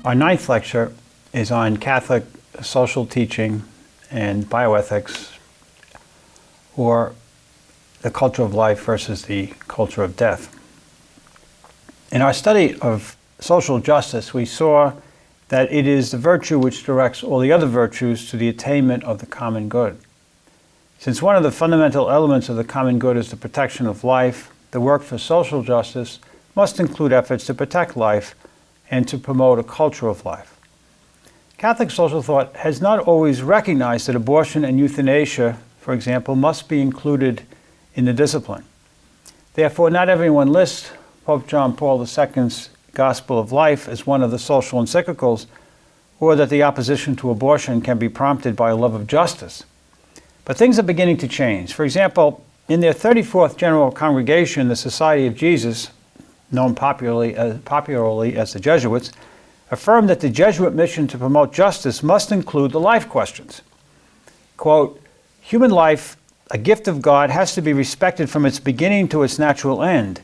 Our ninth lecture is on Catholic social teaching and bioethics, or the culture of life versus the culture of death. In our study of social justice, we saw that it is the virtue which directs all the other virtues to the attainment of the common good. Since one of the fundamental elements of the common good is the protection of life, the work for social justice must include efforts to protect life and to promote a culture of life. Catholic social thought has not always recognized that abortion and euthanasia, for example, must be included in the discipline. Therefore, not everyone lists Pope John Paul II's Gospel of Life as one of the social encyclicals, or that the opposition to abortion can be prompted by a love of justice. But things are beginning to change. For example, in their 34th General Congregation, the Society of Jesus, known popularly as the Jesuits, affirmed that the Jesuit mission to promote justice must include the life questions. Quote, "Human life, a gift of God, has to be respected from its beginning to its natural end.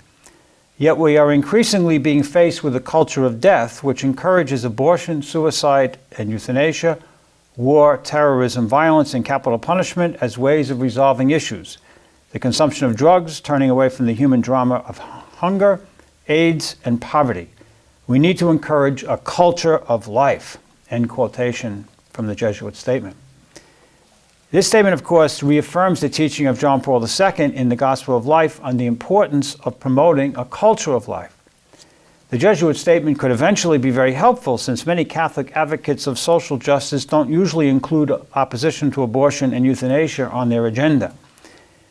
Yet we are increasingly being faced with a culture of death which encourages abortion, suicide, and euthanasia, war, terrorism, violence, and capital punishment as ways of resolving issues. The consumption of drugs, turning away from the human drama of hunger, AIDS, and poverty. We need to encourage a culture of life," end quotation from the Jesuit statement. This statement, of course, reaffirms the teaching of John Paul II in the Gospel of Life on the importance of promoting a culture of life. The Jesuit statement could eventually be very helpful, since many Catholic advocates of social justice don't usually include opposition to abortion and euthanasia on their agenda.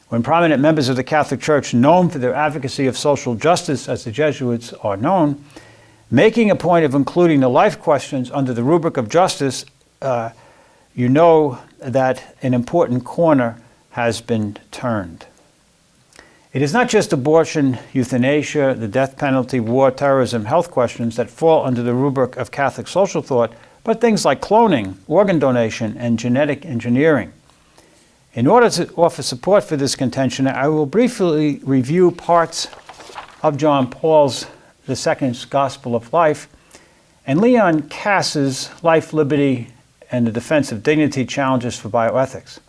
When prominent members of the Catholic Church, known for their advocacy of social justice as the Jesuits are known, making a point of including the life questions under the rubric of justice, you know that an important corner has been turned. It is not just abortion, euthanasia, the death penalty, war, terrorism, health questions that fall under the rubric of Catholic social thought, but things like cloning, organ donation, and genetic engineering. In order to offer support for this contention, I will briefly review parts of John Paul II's Gospel of Life and Leon Kass's Life, Liberty, and the Defense of Dignity Challenges for Bioethics.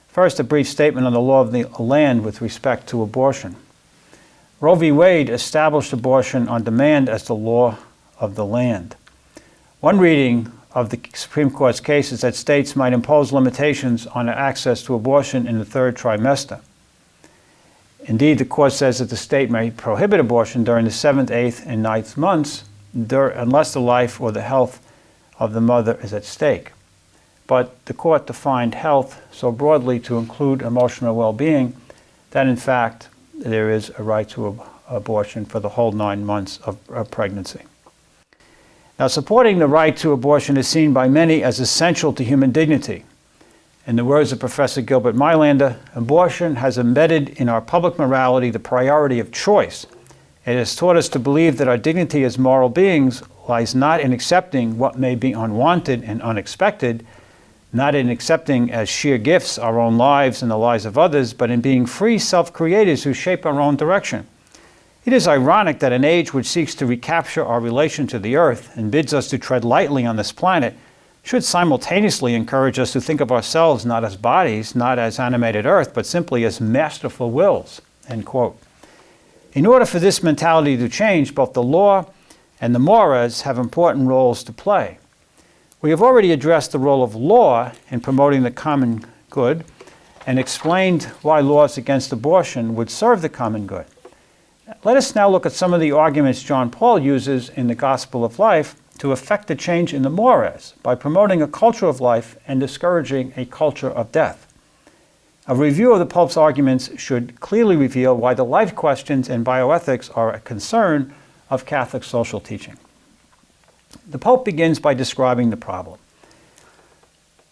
First, a brief statement on the law of the land with respect to abortion. Roe v. Wade established abortion on demand as the law of the land. One reading of the Supreme Court's case is that states might impose limitations on access to abortion in the third trimester. Indeed, the court says that the state may prohibit abortion during the 7th, 8th, and 9th months unless the life or the health of the mother is at stake. But the court defined health so broadly to include emotional well-being that, in fact, there is a right to abortion for the whole 9 months of pregnancy. Now, supporting the right to abortion is seen by many as essential to human dignity. In the words of Professor Gilbert Meilander, abortion has embedded in our public morality the priority of choice. It has taught us to believe that our dignity as moral beings lies not in accepting what may be unwanted and unexpected, not in accepting as sheer gifts our own lives and the lives of others, but in being free self-creators who shape our own direction. It is ironic that an age which seeks to recapture our relation to the earth and bids us to tread lightly on this planet should simultaneously encourage us to think of ourselves not as bodies, not as animated earth, but simply as masterful wills, end quote. In order for this mentality to change, both the law and the mores have important roles to play. We have already addressed the role of law in promoting the common good and explained why laws against abortion would serve the common good. Let us now look at some of the arguments John Paul uses in the Gospel of Life to effect a change in the mores by promoting a culture of life and discouraging a culture of death. A review of the Pope's arguments should clearly reveal why the life questions and bioethics are a concern of Catholic social teaching. The Pope begins by describing the problem.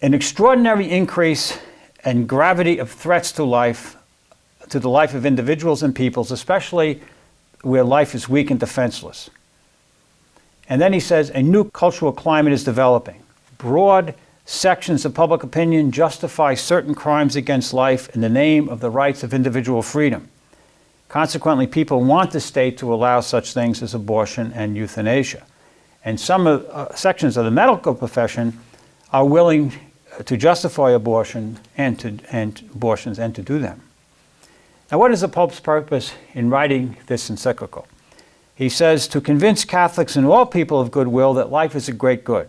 An extraordinary increase and gravity of threats to the life of individuals and peoples, especially where life is weak and defenseless. And then he says, a new cultural climate is developing. Broad sections of public opinion justify certain crimes against life in the name of the rights of individual freedom. Consequently, people want the state to allow such things as abortion and euthanasia. And some sections of the medical profession are willing to justify abortions and to do them. Now, what is the Pope's purpose in writing this encyclical? He says, to convince Catholics and all people of goodwill that life is a great good,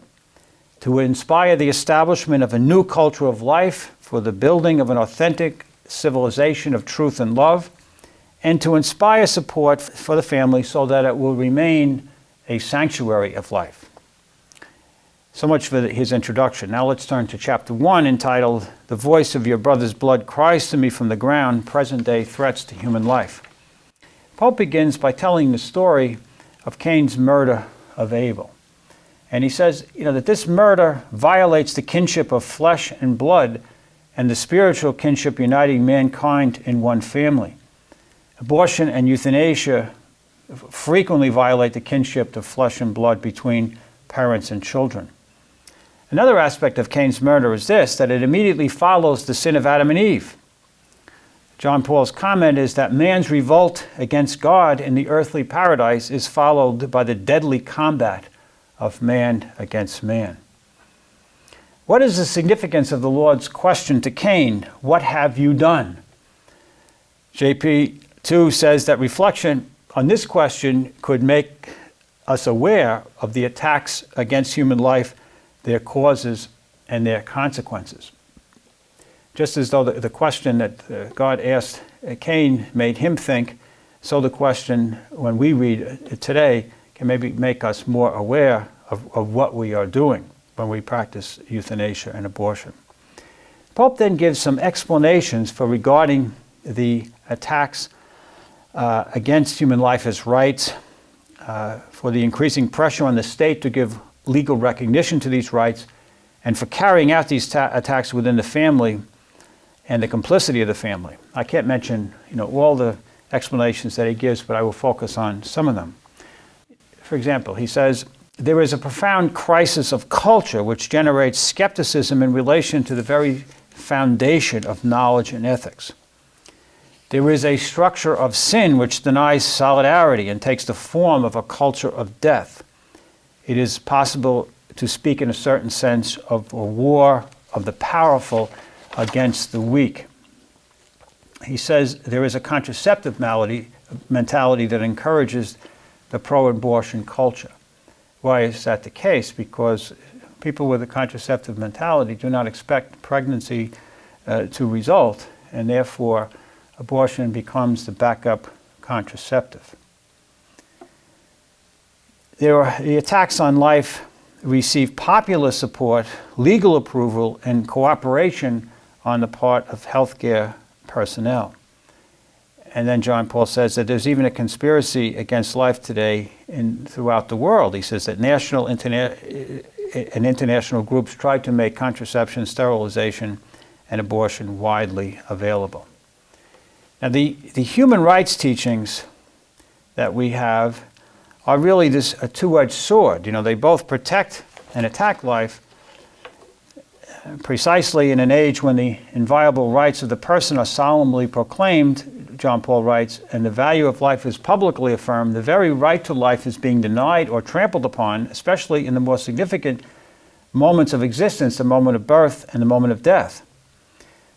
to inspire the establishment of a new culture of life for the building of an authentic civilization of truth and love, and to inspire support for the family so that it will remain a sanctuary of life. So much for his introduction. Now let's turn to chapter 1, entitled, The Voice of Your Brother's Blood Cries to Me from the Ground, Present-Day Threats to Human Life. Pope begins by telling the story of Cain's murder of Abel. And he says, that this murder violates the kinship of flesh and blood and the spiritual kinship uniting mankind in one family. Abortion and euthanasia frequently violate the kinship of flesh and blood between parents and children. Another aspect of Cain's murder is this, that it immediately follows the sin of Adam and Eve. John Paul's comment is that man's revolt against God in the earthly paradise is followed by the deadly combat of man against man. What is the significance of the Lord's question to Cain, what have you done? J.P. 2 says that reflection on this question could make us aware of the attacks against human life, their causes, and their consequences. Just as though the question that God asked Cain made him think, so the question when we read it today can maybe make us more aware of what we are doing when we practice euthanasia and abortion. Pope then gives some explanations for regarding the attacks against human life as rights, for the increasing pressure on the state to give legal recognition to these rights, and for carrying out these attacks within the family and the complicity of the family. I can't mention all the explanations that he gives, but I will focus on some of them. For example, he says, there is a profound crisis of culture which generates skepticism in relation to the very foundation of knowledge and ethics. There is a structure of sin which denies solidarity and takes the form of a culture of death. It is possible to speak in a certain sense of a war of the powerful against the weak. He says there is a contraceptive mentality that encourages the pro-abortion culture. Why is that the case? Because people with a contraceptive mentality do not expect pregnancy to result, and therefore abortion becomes the backup contraceptive. The attacks on life receive popular support, legal approval, and cooperation on the part of healthcare personnel. And then John Paul says that there's even a conspiracy against life today throughout the world. He says that national and international groups try to make contraception, sterilization, and abortion widely available. Now, the human rights teachings that we have are really a two-edged sword. They both protect and attack life precisely in an age when the inviolable rights of the person are solemnly proclaimed, John Paul writes, and the value of life is publicly affirmed. The very right to life is being denied or trampled upon, especially in the more significant moments of existence, the moment of birth and the moment of death.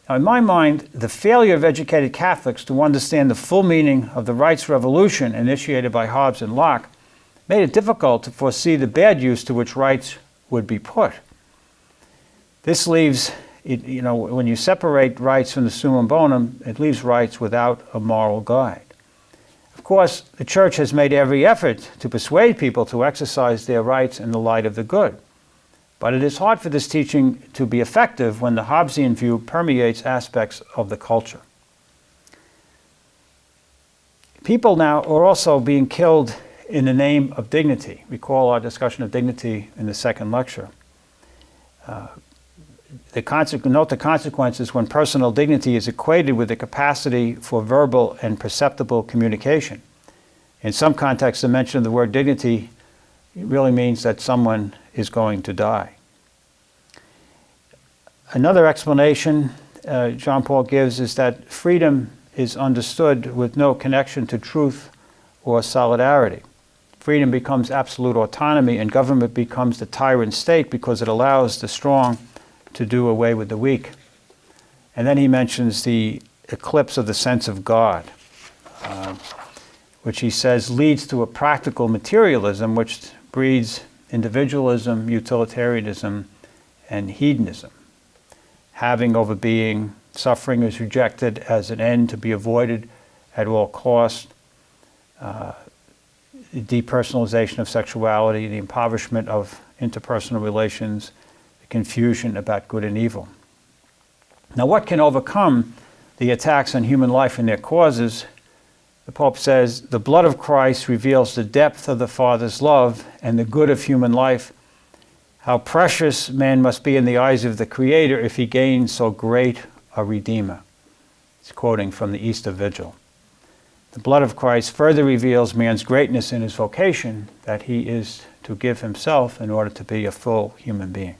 Now, in my mind, the failure of educated Catholics to understand the full meaning of the rights revolution initiated by Hobbes and Locke made it difficult to foresee the bad use to which rights would be put. This leaves, when you separate rights from the summum bonum, it leaves rights without a moral guide. Of course, the Church has made every effort to persuade people to exercise their rights in the light of the good. But it is hard for this teaching to be effective when the Hobbesian view permeates aspects of the culture. People now are also being killed in the name of dignity. Recall our discussion of dignity in the second lecture. Note the consequences when personal dignity is equated with the capacity for verbal and perceptible communication. In some contexts, the mention of the word dignity really means that someone is going to die. Another explanation John Paul gives is that freedom is understood with no connection to truth or solidarity. freedom becomes absolute autonomy and government becomes the tyrant state because it allows the strong to do away with the weak. And then he mentions the eclipse of the sense of God, which he says leads to a practical materialism which breeds individualism, utilitarianism, and hedonism. Having over being, suffering is rejected as an end to be avoided at all cost. The depersonalization of sexuality, the impoverishment of interpersonal relations, the confusion about good and evil. Now, what can overcome the attacks on human life and their causes? The Pope says, the blood of Christ reveals the depth of the Father's love and the good of human life, how precious man must be in the eyes of the Creator if he gains so great a Redeemer. He's quoting from the Easter Vigil. The blood of Christ further reveals man's greatness in his vocation, that he is to give himself in order to be a full human being.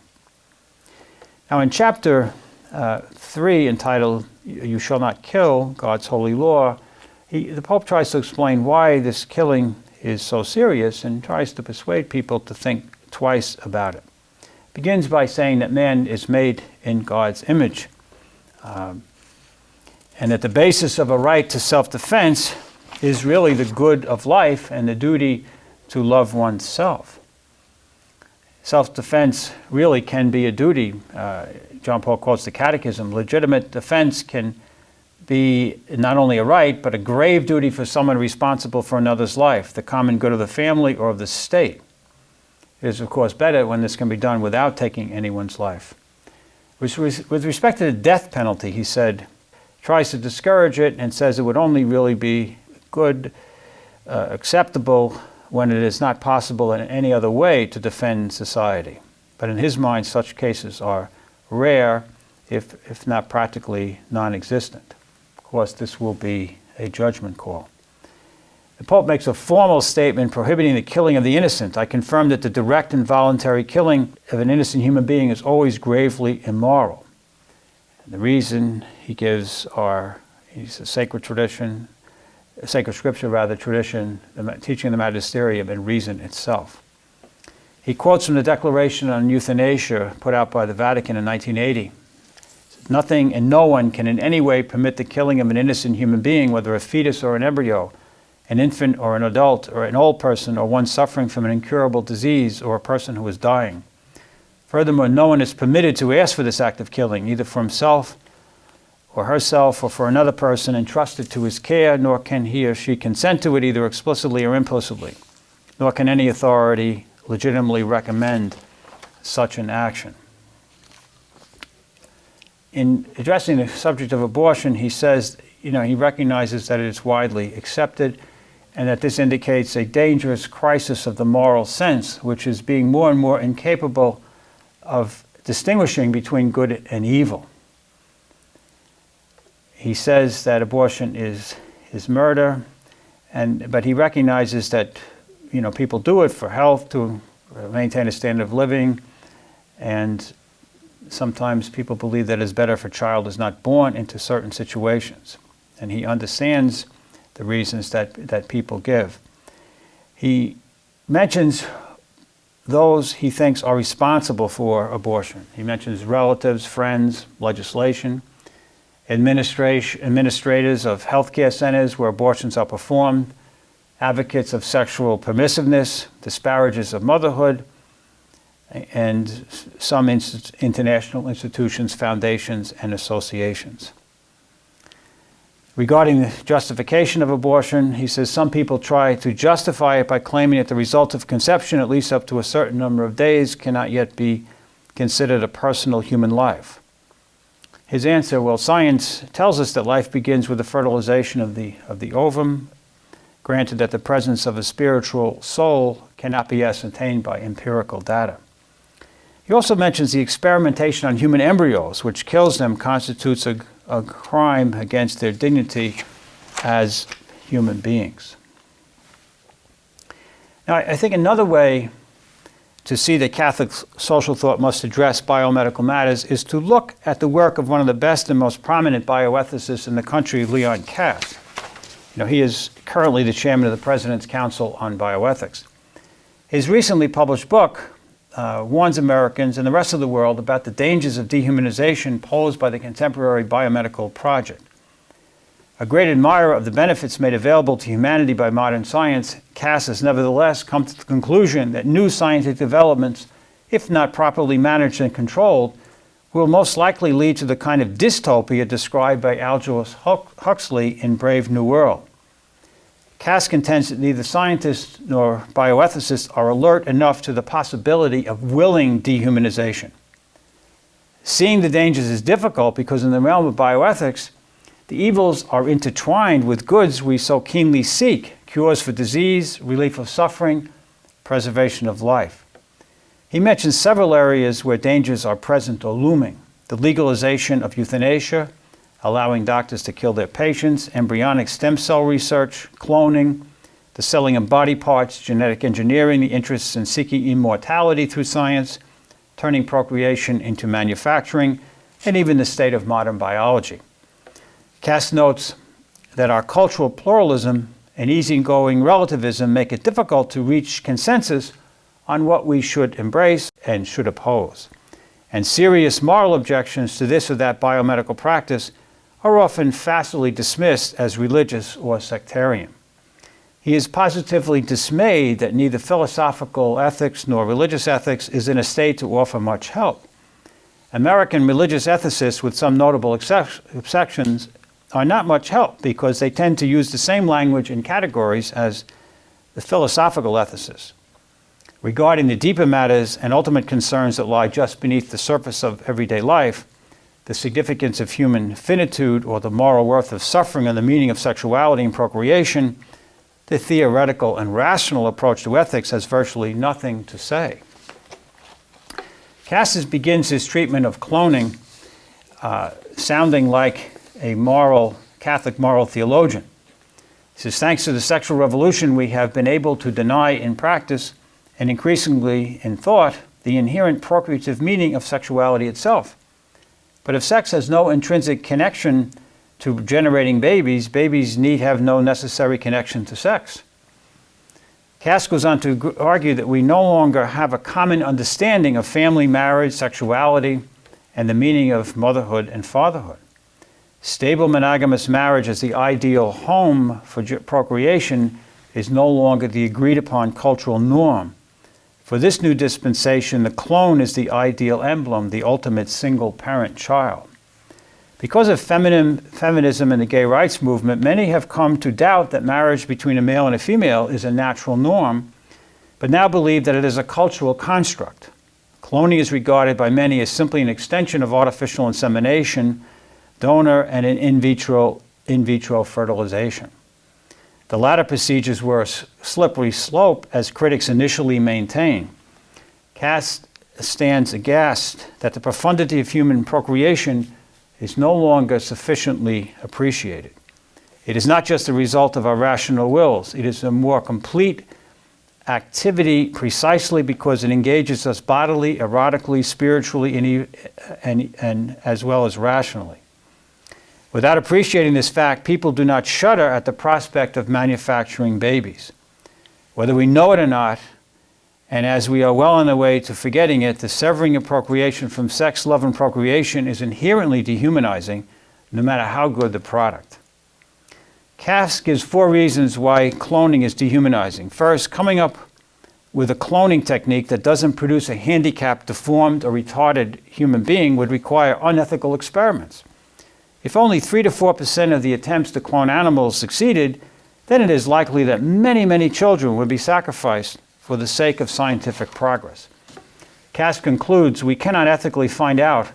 Now in chapter 3, entitled, You Shall Not Kill, God's Holy Law, the Pope tries to explain why this killing is so serious and tries to persuade people to think twice about it. Begins by saying that man is made in God's image, and that the basis of a right to self-defense is really the good of life and the duty to love oneself. Self-defense really can be a duty. John Paul quotes the Catechism. Legitimate defense can be not only a right, but a grave duty for someone responsible for another's life, the common good of the family or of the state. It is, of course, better when this can be done without taking anyone's life. With respect to the death penalty, he said, tries to discourage it and says it would only really be good, acceptable when it is not possible in any other way to defend society. But in his mind, such cases are rare, if not practically non-existent. Of course, this will be a judgment call. The Pope makes a formal statement prohibiting the killing of the innocent. I confirm that the direct and voluntary killing of an innocent human being is always gravely immoral. And the reason he gives he's a sacred tradition, a sacred scripture rather, tradition, the teaching of the magisterium, and reason itself. He quotes from the Declaration on Euthanasia put out by the Vatican in 1980. Nothing and no one can in any way permit the killing of an innocent human being, whether a fetus or an embryo, an infant or an adult, or an old person, or one suffering from an incurable disease, or a person who is dying. Furthermore, no one is permitted to ask for this act of killing, either for himself or herself or for another person entrusted to his care, nor can he or she consent to it either explicitly or implicitly, nor can any authority legitimately recommend such an action. In addressing the subject of abortion, he says, he recognizes that it is widely accepted and that this indicates a dangerous crisis of the moral sense, which is being more and more incapable of distinguishing between good and evil. He says that abortion is murder, but he recognizes that people do it for health, to maintain a standard of living, and sometimes people believe that it's better if a child is not born into certain situations. And he understands the reasons that people give. He mentions those he thinks are responsible for abortion. He mentions relatives, friends, legislation, administrators of healthcare centers where abortions are performed, advocates of sexual permissiveness, disparagers of motherhood, and some international institutions, foundations, and associations. Regarding the justification of abortion, he says some people try to justify it by claiming that the result of conception, at least up to a certain number of days, cannot yet be considered a personal human life. His answer, well, science tells us that life begins with the fertilization of the ovum, granted that the presence of a spiritual soul cannot be ascertained by empirical data. He also mentions the experimentation on human embryos, which kills them, constitutes a crime against their dignity as human beings. Now, I think another way to see that Catholic social thought must address biomedical matters is to look at the work of one of the best and most prominent bioethicists in the country, Leon Kass. He is currently the chairman of the President's Council on Bioethics. His recently published book warns Americans and the rest of the world about the dangers of dehumanization posed by the contemporary biomedical project. A great admirer of the benefits made available to humanity by modern science, Cass has nevertheless come to the conclusion that new scientific developments, if not properly managed and controlled, will most likely lead to the kind of dystopia described by Aldous Huxley in Brave New World. Cass contends that neither scientists nor bioethicists are alert enough to the possibility of willing dehumanization. Seeing the dangers is difficult because in the realm of bioethics, the evils are intertwined with goods we so keenly seek: cures for disease, relief of suffering, preservation of life. He mentions several areas where dangers are present or looming: the legalization of euthanasia, allowing doctors to kill their patients, embryonic stem cell research, cloning, the selling of body parts, genetic engineering, the interests in seeking immortality through science, turning procreation into manufacturing, and even the state of modern biology. Cass notes that our cultural pluralism and easygoing relativism make it difficult to reach consensus on what we should embrace and should oppose. And serious moral objections to this or that biomedical practice are often facilely dismissed as religious or sectarian. He is positively dismayed that neither philosophical ethics nor religious ethics is in a state to offer much help. American religious ethicists, with some notable exceptions, are not much help because they tend to use the same language and categories as the philosophical ethicists. Regarding the deeper matters and ultimate concerns that lie just beneath the surface of everyday life, the significance of human finitude or the moral worth of suffering and the meaning of sexuality and procreation, the theoretical and rational approach to ethics has virtually nothing to say. Cass begins his treatment of cloning sounding like a Catholic moral theologian. He says, thanks to the sexual revolution, we have been able to deny in practice and increasingly in thought the inherent procreative meaning of sexuality itself. But if sex has no intrinsic connection to generating babies, babies need have no necessary connection to sex. Cass goes on to argue that we no longer have a common understanding of family, marriage, sexuality, and the meaning of motherhood and fatherhood. Stable monogamous marriage as the ideal home for procreation is no longer the agreed-upon cultural norm. For this new dispensation, the clone is the ideal emblem, the ultimate single-parent child. Because of feminism and the gay rights movement, many have come to doubt that marriage between a male and a female is a natural norm, but now believe that it is a cultural construct. Cloning is regarded by many as simply an extension of artificial insemination, donor and an in vitro fertilization. The latter procedures were a slippery slope, as critics initially maintained. Cass stands aghast that the profundity of human procreation is no longer sufficiently appreciated. It is not just the result of our rational wills. It is a more complete activity precisely because it engages us bodily, erotically, spiritually, and as well as rationally. Without appreciating this fact, people do not shudder at the prospect of manufacturing babies. Whether we know it or not, and as we are well on the way to forgetting it, the severing of procreation from sex, love, and procreation is inherently dehumanizing, no matter how good the product. Cass gives 4 reasons why cloning is dehumanizing. First, coming up with a cloning technique that doesn't produce a handicapped, deformed, or retarded human being would require unethical experiments. If only 3 to 4% of the attempts to clone animals succeeded, then it is likely that many, many children would be sacrificed for the sake of scientific progress. Cass concludes, we cannot ethically find out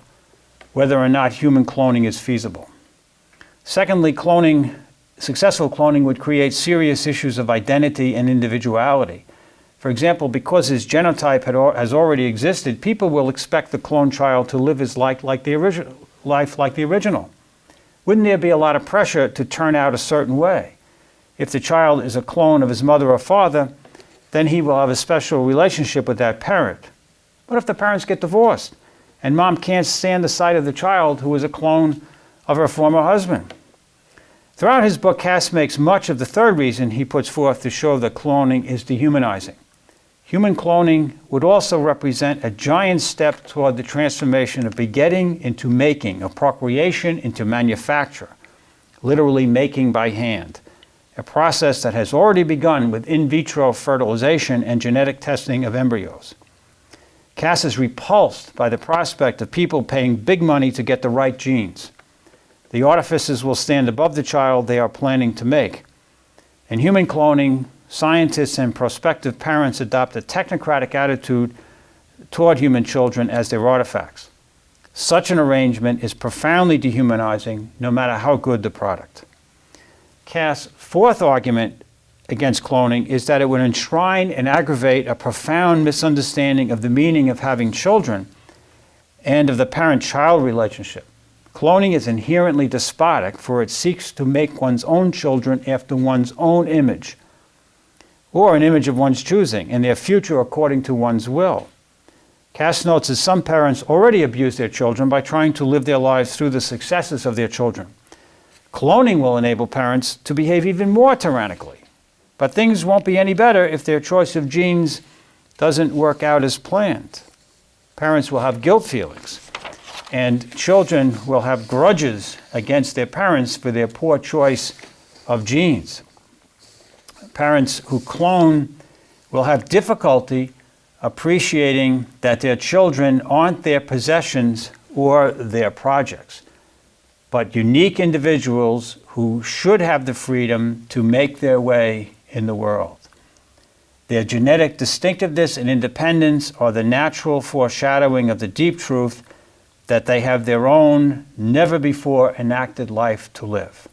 whether or not human cloning is feasible. Secondly, successful cloning would create serious issues of identity and individuality. For example, because his genotype has already existed, people will expect the cloned child to live his life like the original. Wouldn't there be a lot of pressure to turn out a certain way? If the child is a clone of his mother or father, then he will have a special relationship with that parent. What if the parents get divorced and mom can't stand the sight of the child who is a clone of her former husband? Throughout his book, Cass makes much of the third reason he puts forth to show that cloning is dehumanizing. Human cloning would also represent a giant step toward the transformation of begetting into making, of procreation into manufacture, literally making by hand, a process that has already begun with in vitro fertilization and genetic testing of embryos. Cass is repulsed by the prospect of people paying big money to get the right genes. The artificers will stand above the child they are planning to make. In human cloning, scientists and prospective parents adopt a technocratic attitude toward human children as their artifacts. Such an arrangement is profoundly dehumanizing, no matter how good the product. Cass' fourth argument against cloning is that it would enshrine and aggravate a profound misunderstanding of the meaning of having children and of the parent-child relationship. Cloning is inherently despotic, for it seeks to make one's own children after one's own image, or an image of one's choosing, and their future according to one's will. Cass notes that some parents already abuse their children by trying to live their lives through the successes of their children. Cloning will enable parents to behave even more tyrannically, but things won't be any better if their choice of genes doesn't work out as planned. Parents will have guilt feelings, and children will have grudges against their parents for their poor choice of genes. Parents who clone will have difficulty appreciating that their children aren't their possessions or their projects, but unique individuals who should have the freedom to make their way in the world. Their genetic distinctiveness and independence are the natural foreshadowing of the deep truth that they have their own, never-before enacted life to live.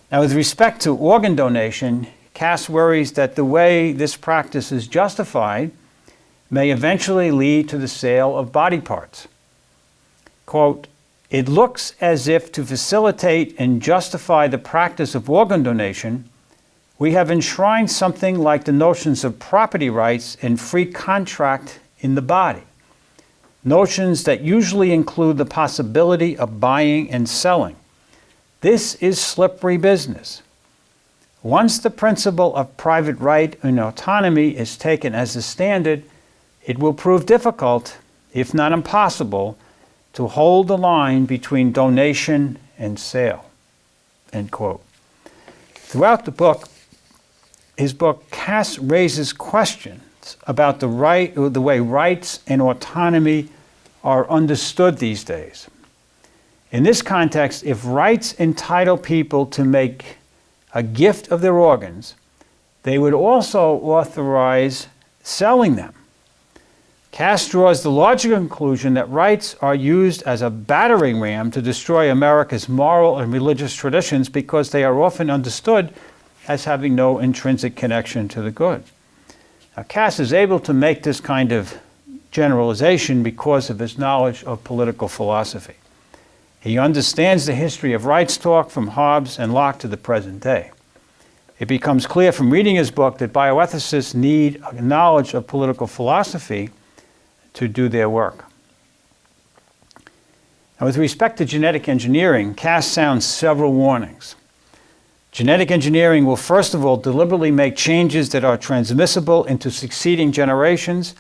Now, with respect to organ donation, Cass worries that the way this practice is justified may eventually lead to the sale of body parts. Quote, "It looks as if to facilitate and justify the practice of organ donation, we have enshrined something like the notions of property rights and free contract in the body, notions that usually include the possibility of buying and selling. This is slippery business. Once the principle of private right and autonomy is taken as the standard, it will prove difficult, if not impossible, to hold the line between donation and sale." End quote. Throughout his book, Cass raises questions about the way rights and autonomy are understood these days. In this context, if rights entitle people to make a gift of their organs, they would also authorize selling them. Cass draws the logical conclusion that rights are used as a battering ram to destroy America's moral and religious traditions because they are often understood as having no intrinsic connection to the good. Now, Cass is able to make this kind of generalization because of his knowledge of political philosophy. He understands the history of rights talk from Hobbes and Locke to the present day. It becomes clear from reading his book that bioethicists need a knowledge of political philosophy to do their work. Now, with respect to genetic engineering, Cass sounds several warnings. Genetic engineering will first of all deliberately make changes that are transmissible into succeeding generations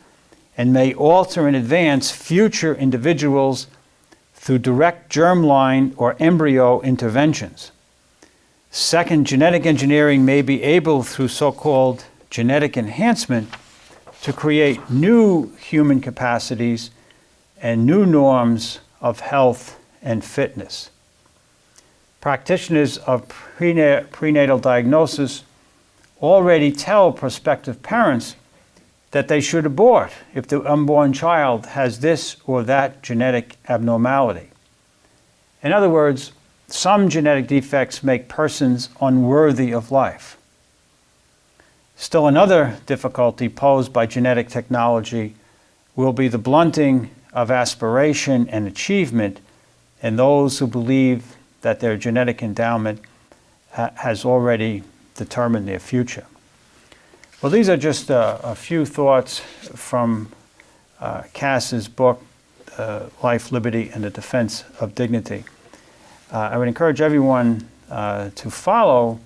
and may alter in advance future individuals through direct germline or embryo interventions. Second, genetic engineering may be able, through so-called genetic enhancement, to create new human capacities and new norms of health and fitness. Practitioners of prenatal diagnosis already tell prospective parents that they should abort if the unborn child has this or that genetic abnormality. In other words, some genetic defects make persons unworthy of life. Still, another difficulty posed by genetic technology will be the blunting of aspiration and achievement in those who believe that their genetic endowment has already determined their future. Well, these are just a few thoughts from Cass's book, Life, Liberty, and the Defense of Dignity. I would encourage everyone to follow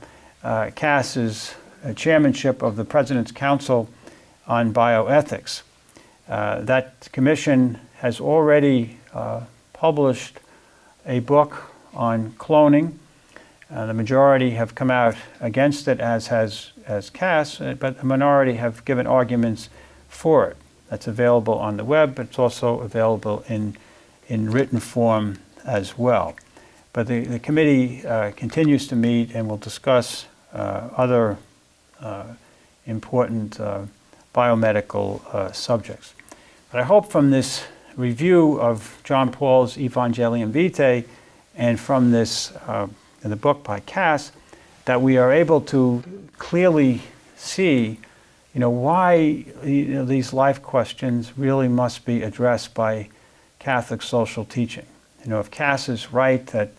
Cass's chairmanship of the President's Council on bioethics. That commission has already published a book on cloning. The majority have come out against it, as Cass, but the minority have given arguments for it. That's available on the web, but it's also available in written form as well. But the committee continues to meet and will discuss other important biomedical subjects. But I hope from this review of John Paul's Evangelium Vitae and from this in the book by Cass that we are able to clearly see why these life questions really must be addressed by Catholic social teaching. If Cass is right that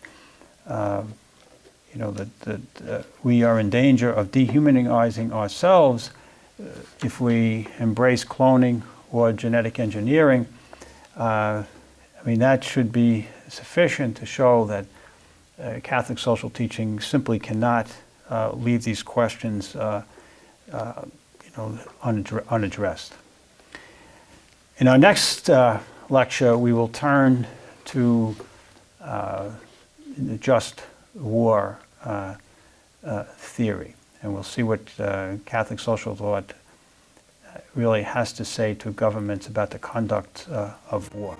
we are in danger of dehumanizing ourselves if we embrace cloning or genetic engineering, that should be sufficient to show that Catholic social teaching simply cannot leave these questions unaddressed. In our next lecture, we will turn to the just war theory, and we'll see what Catholic social thought really has to say to governments about the conduct of war.